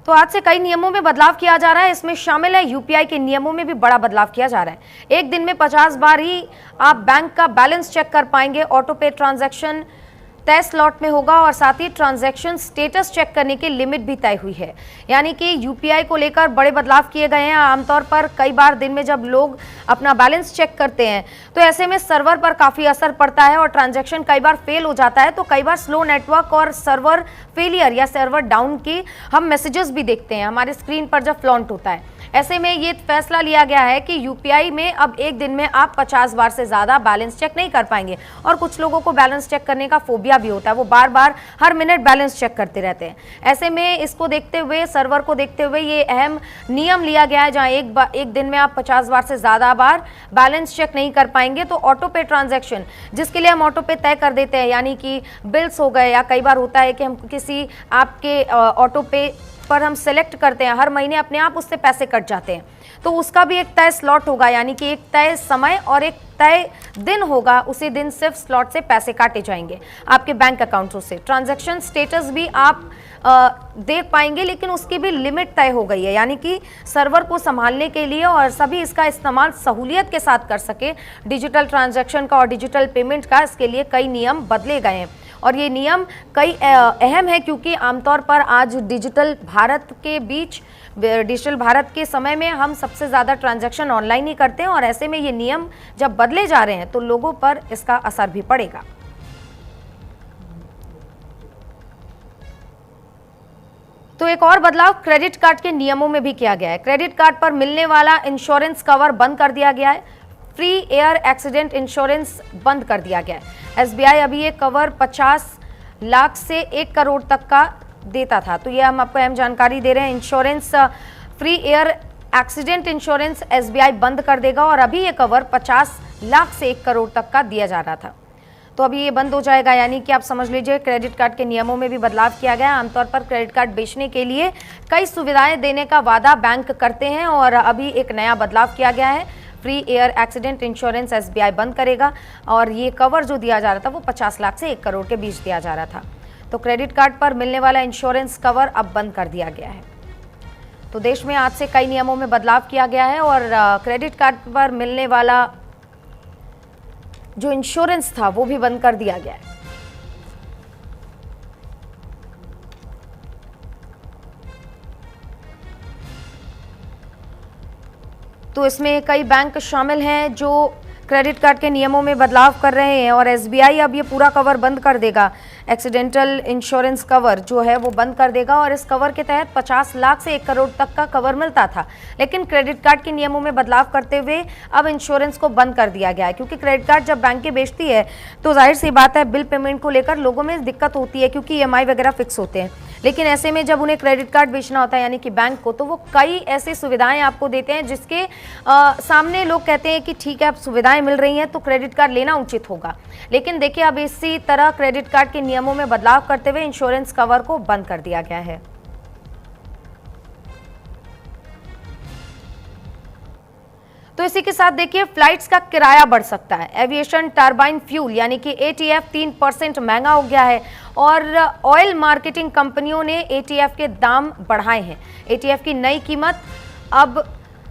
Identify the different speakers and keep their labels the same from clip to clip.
Speaker 1: तो आज से कई नियमों में बदलाव किया जा रहा है। इसमें शामिल है यूपीआई के नियमों में भी बड़ा बदलाव किया जा रहा है। एक दिन में 50 बार ही आप बैंक का बैलेंस चेक कर पाएंगे। ऑटो पे ट्रांजैक्शन तय स्लॉट में होगा और साथ ही ट्रांजैक्शन स्टेटस चेक करने की लिमिट भी तय हुई है। यानी कि यूपीआई को लेकर बड़े बदलाव किए गए हैं। आमतौर पर कई बार दिन में जब लोग अपना बैलेंस चेक करते हैं तो ऐसे में सर्वर पर काफ़ी असर पड़ता है और ट्रांजैक्शन कई बार फेल हो जाता है। तो कई बार स्लो नेटवर्क और सर्वर फेलियर या सर्वर डाउन की हम मैसेजेस भी देखते हैं हमारे स्क्रीन पर जब फ्लॉन्ट होता है। ऐसे में ये फैसला लिया गया है कि यूपीआई में अब एक दिन में आप 50 बार से ज़्यादा बैलेंस चेक नहीं कर पाएंगे। और कुछ लोगों को बैलेंस चेक करने का फोबिया भी होता है, वो बार बार हर मिनट बैलेंस चेक करते रहते हैं। ऐसे में इसको देखते हुए, सर्वर को देखते हुए ये अहम नियम लिया गया है जहाँ एक दिन में आप 50 बार से ज़्यादा बार बैलेंस चेक नहीं कर पाएंगे। तो ऑटो पे ट्रांजैक्शन जिसके लिए हम ऑटो पे तय कर देते हैं, यानी कि बिल्स हो गए या कई बार होता है कि हम किसी आपके ऑटो पे पर हम सेलेक्ट करते हैं, हर महीने अपने आप उससे पैसे कट जाते हैं। तो उसका भी एक तय स्लॉट होगा, यानी कि एक तय समय और एक तय दिन होगा। उसी दिन सिर्फ स्लॉट से पैसे काटे जाएंगे आपके बैंक अकाउंटों से। ट्रांजैक्शन स्टेटस भी आप देख पाएंगे, लेकिन उसकी भी लिमिट तय हो गई है, यानी कि सर्वर को संभालने के लिए और सभी इसका इस्तेमाल सहूलियत के साथ कर सके डिजिटल ट्रांजैक्शन का और डिजिटल पेमेंट का, इसके लिए कई नियम बदले गए हैं। और ये नियम कई अहम है क्योंकि आमतौर पर आज डिजिटल भारत के समय में हम सबसे ज़्यादा ट्रांजैक्शन ऑनलाइन ही करते हैं और ऐसे में ये नियम जब बदले जा रहे हैं तो लोगों पर इसका असर भी पड़ेगा। तो एक और बदलाव क्रेडिट कार्ड के नियमों में भी किया गया है। क्रेडिट कार्ड पर मिलने वाला इंश्योरेंस कवर बंद कर दिया गया है। फ्री एयर एक्सीडेंट इंश्योरेंस बंद कर दिया गया है। एसबीआई अभी ये कवर 50 लाख से 1 करोड़ तक का देता था। तो ये हम आपको अहम जानकारी दे रहे हैं। Insurance free air accident insurance SBI बंद कर देगा और अभी ये कवर 50 लाख से 1 करोड़ तक का दिया जा रहा था, तो अभी ये बंद हो जाएगा। यानी कि आप समझ लीजिए क्रेडिट कार्ड के नियमों में भी बदलाव किया गया है। आमतौर पर क्रेडिट कार्ड बेचने के लिए कई सुविधाएं देने का वादा बैंक करते हैं और अभी एक नया बदलाव किया गया है। Free air accident insurance SBI बंद करेगा और ये कवर जो दिया जा रहा था वो 50 लाख से 1 करोड़ के बीच दिया जा रहा था। तो क्रेडिट कार्ड पर मिलने वाला इंश्योरेंस कवर अब बंद कर दिया गया है। तो देश में आज से कई नियमों में बदलाव किया गया है और क्रेडिट कार्ड पर मिलने वाला जो इंश्योरेंस था वो भी बंद कर दिया गया है। तो इसमें कई बैंक शामिल हैं जो क्रेडिट कार्ड के नियमों में बदलाव कर रहे हैं और एसबीआई अब ये पूरा कवर बंद कर देगा। एक्सीडेंटल इंश्योरेंस कवर जो है वो बंद कर देगा और इस कवर के तहत 50 लाख से 1 करोड़ तक का कवर मिलता था, लेकिन क्रेडिट कार्ड के नियमों में बदलाव करते हुए अब इंश्योरेंस को बंद कर दिया गया है। क्योंकि क्रेडिट कार्ड जब बैंकें बेचती है तो जाहिर सी बात है बिल पेमेंट को लेकर लोगों में दिक्कत होती है क्योंकि ईएमआई वगैरह फिक्स होते हैं। लेकिन ऐसे में जब उन्हें क्रेडिट कार्ड बेचना होता है यानी कि बैंक को, तो वो कई ऐसी सुविधाएं आपको देते हैं जिसके सामने लोग कहते हैं कि ठीक है अब सुविधाएं मिल रही हैं तो क्रेडिट कार्ड लेना उचित होगा। लेकिन देखिए अब इसी तरह क्रेडिट कार्ड के नियमों में बदलाव करते हुए इंश्योरेंस कवर को बंद कर दिया गया है। तो इसी के साथ देखिए फ्लाइट्स का किराया बढ़ सकता है। एविएशन टरबाइन फ्यूल यानी कि एटीएफ 3% महंगा हो गया है और ऑयल मार्केटिंग कंपनियों ने एटीएफ के दाम बढ़ाए हैं। एटीएफ की नई कीमत अब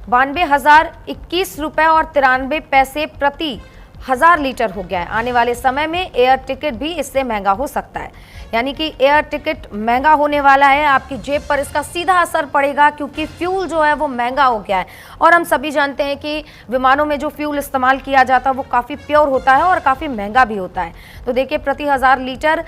Speaker 1: 92,021 रुपए और 93 पैसे प्रति 1000 लीटर हो गया है। आने वाले समय में एयर टिकट भी इससे महंगा हो सकता है, यानी कि एयर टिकट महंगा होने वाला है। आपकी जेब पर इसका सीधा असर पड़ेगा क्योंकि फ्यूल जो है वो महंगा हो गया है और हम सभी जानते हैं कि विमानों में जो फ्यूल इस्तेमाल किया जाता है वो काफ़ी प्योर होता है और काफ़ी महंगा भी होता है। तो देखिए प्रति 1000 लीटर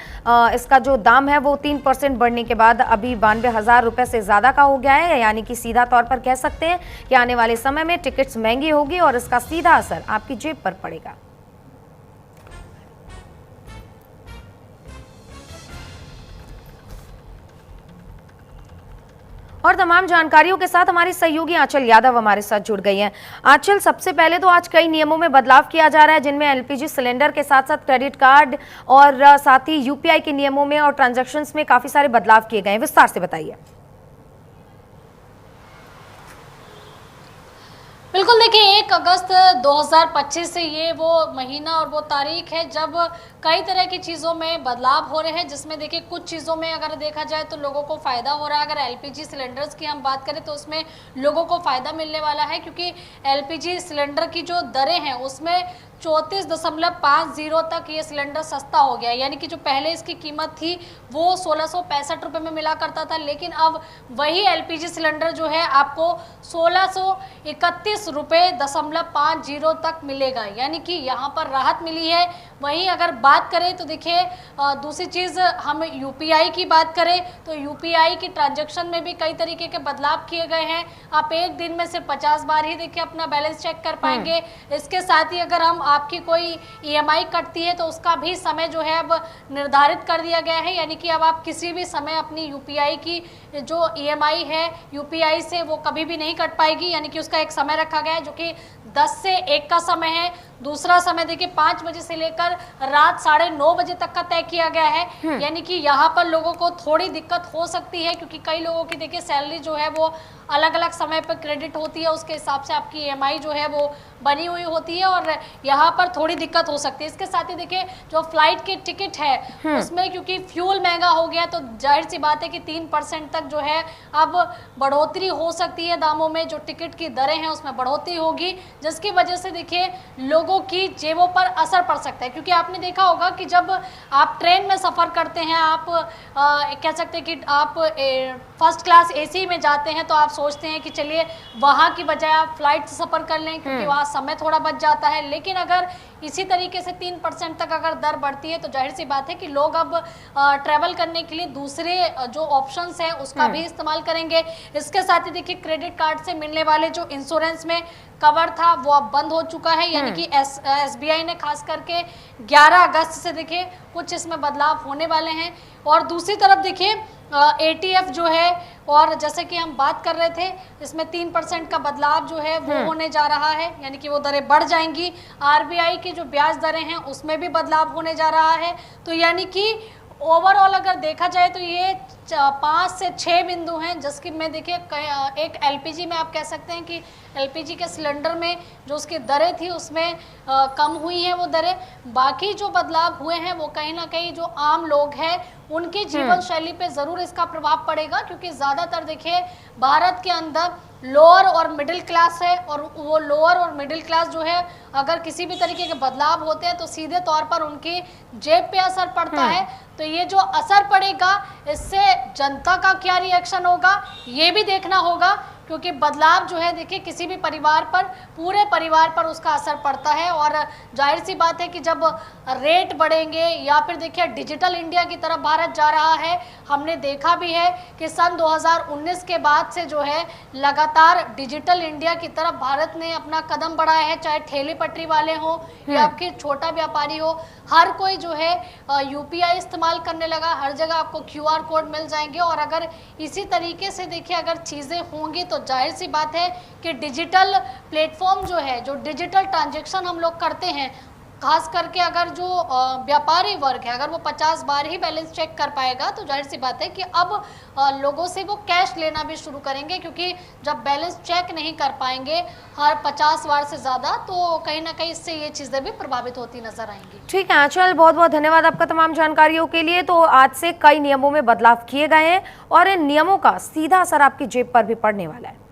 Speaker 1: इसका जो दाम है वो 3% बढ़ने के बाद अभी 92,000 रुपये से ज़्यादा का हो गया है। यानी कि सीधा तौर पर कह सकते हैं कि आने वाले समय में टिकट्स महंगी होगी और इसका सीधा असर आपकी जेब पर पड़ेगा। और तमाम जानकारियों के साथ हमारी सहयोगी आंचल यादव हमारे साथ जुड़ गई हैं। आंचल, सबसे पहले तो आज कई नियमों में बदलाव किया जा रहा है जिनमें एलपीजी सिलेंडर के साथ साथ क्रेडिट कार्ड और साथ ही यूपीआई के नियमों में और ट्रांजैक्शंस में काफी सारे बदलाव किए गए हैं। विस्तार से बताइए।
Speaker 2: बिल्कुल, देखिए 1 अगस्त 2025 से ये वो महीना और वो तारीख है जब कई तरह की चीज़ों में बदलाव हो रहे हैं, जिसमें देखिए कुछ चीज़ों में अगर देखा जाए तो लोगों को फ़ायदा हो रहा है। अगर एलपीजी सिलेंडर्स की हम बात करें तो उसमें लोगों को फ़ायदा मिलने वाला है, क्योंकि एलपीजी सिलेंडर की जो दरें हैं उसमें 34.50 तक ये सिलेंडर सस्ता हो गया है। यानी कि जो पहले इसकी कीमत थी वो 1665 रुपये में मिला करता था, लेकिन अब वही एलपीजी सिलेंडर जो है आपको 1631.50 तक मिलेगा, यानी कि यहाँ पर राहत मिली है। वहीं अगर बात करें तो देखिए दूसरी चीज़ हम यूपीआई की बात करें तो यूपीआई की ट्रांजैक्शन में भी कई तरीके के बदलाव किए गए हैं। आप एक दिन में सिर्फ 50 बार ही देखिए अपना बैलेंस चेक कर पाएंगे। इसके साथ ही अगर हम आपकी कोई ईएमआई कटती है तो उसका भी समय जो है अब निर्धारित कर दिया गया है, यानी कि अब आप किसी भी समय अपनी यूपीआई की जो ईएमआई है यूपीआई से वो कभी भी नहीं कट पाएगी, यानी कि उसका एक समय रखा गया है जो कि 10 से 1 का समय है। दूसरा समय देखिए 5 बजे से लेकर रात 9:30 बजे तक का तय किया गया है, यानी कि यहाँ पर लोगों को थोड़ी दिक्कत हो सकती है, क्योंकि कई लोगों की देखिए सैलरी जो है वो अलग अलग समय पर क्रेडिट होती है, उसके हिसाब से आपकी ईएमआई जो है वो बनी हुई होती है और यहाँ पर थोड़ी दिक्कत हो सकती है। इसके साथ ही देखिए जो फ्लाइट की टिकट है उसमें क्योंकि फ्यूल महंगा हो गया तो जाहिर सी बात है कि 3% तक जो है अब बढ़ोतरी हो सकती है दामों में। जो टिकट की दरें हैं उसमें बढ़ोतरी होगी, जिसकी वजह से देखिए लोगों की जेबों पर असर पड़ सकता है। क्योंकि आपने देखा होगा कि जब आप ट्रेन में सफ़र करते हैं, आप कह सकते हैं कि आप फर्स्ट क्लास एसी में जाते हैं तो आप सोचते हैं कि चलिए वहाँ की बजाय आप फ्लाइट से सफ़र कर लें, क्योंकि वहाँ समय थोड़ा बच जाता है। लेकिन अगर इसी तरीके से 3% तक अगर दर बढ़ती है तो जाहिर सी बात है कि लोग अब ट्रैवल करने के लिए दूसरे जो ऑप्शंस हैं उसका भी इस्तेमाल करेंगे। इसके साथ ही देखिए क्रेडिट कार्ड से मिलने वाले जो इंश्योरेंस में कवर था वो अब बंद हो चुका है, यानी कि एसबीआई ने खास करके 11 अगस्त से देखिए कुछ इसमें बदलाव होने वाले हैं। और दूसरी तरफ देखिए एटीएफ जो है, और जैसे कि हम बात कर रहे थे इसमें 3% का बदलाव जो है वो होने जा रहा है, यानी कि वो दरें बढ़ जाएंगी। आरबीआई की जो ब्याज दरें हैं उसमें भी बदलाव होने जा रहा है। तो यानी कि ओवरऑल अगर देखा जाए तो ये 5 से 6 बिंदु हैं, जिसकी में देखिए एक एलपीजी में आप कह सकते हैं कि एलपीजी के सिलेंडर में जो उसकी दरें थी उसमें कम हुई हैं वो दरें। बाकी जो बदलाव हुए हैं वो कहीं ना कहीं जो आम लोग हैं उनकी जीवन शैली पे ज़रूर इसका प्रभाव पड़ेगा, क्योंकि ज़्यादातर देखिए भारत के अंदर लोअर और मिडिल क्लास है, और वो लोअर और मिडिल क्लास जो है अगर किसी भी तरीके के बदलाव होते हैं तो सीधे तौर पर उनकी जेब पे असर पड़ता है। तो ये जो असर पड़ेगा इससे जनता का क्या रिएक्शन होगा ये भी देखना होगा, क्योंकि बदलाव जो है देखिए किसी भी परिवार पर, पूरे परिवार पर उसका असर पड़ता है। और जाहिर सी बात है कि जब रेट बढ़ेंगे या फिर देखिए डिजिटल इंडिया की तरफ भारत जा रहा है, हमने देखा भी है कि सन 2019 के बाद से जो है लगातार डिजिटल इंडिया की तरफ भारत ने अपना कदम बढ़ाया है, चाहे ठेले पटरी वाले हों या फिर छोटा व्यापारी हो, हर कोई जो है यूपीआई इस्तेमाल करने लगा। हर जगह आपको क्यूआर कोड मिल जाएंगे, और अगर इसी तरीके से देखिए अगर चीज़ें होंगी तो जाहिर सी बात है कि डिजिटल प्लेटफॉर्म जो है, जो डिजिटल ट्रांजैक्शन हम लोग करते हैं, खास करके अगर जो व्यापारी वर्ग है अगर वो 50 बार ही बैलेंस चेक कर पाएगा तो जाहिर सी बात है कि अब लोगों से वो कैश लेना भी शुरू करेंगे, क्योंकि जब बैलेंस चेक नहीं कर पाएंगे हर 50 बार से ज़्यादा तो कहीं ना कहीं इससे ये चीज़ें भी प्रभावित होती नजर आएंगी।
Speaker 1: ठीक है आंचल, बहुत बहुत धन्यवाद आपका तमाम जानकारियों के लिए। तो आज से कई नियमों में बदलाव किए गए हैं और इन नियमों का सीधा असर आपकी जेब पर भी पड़ने वाला है।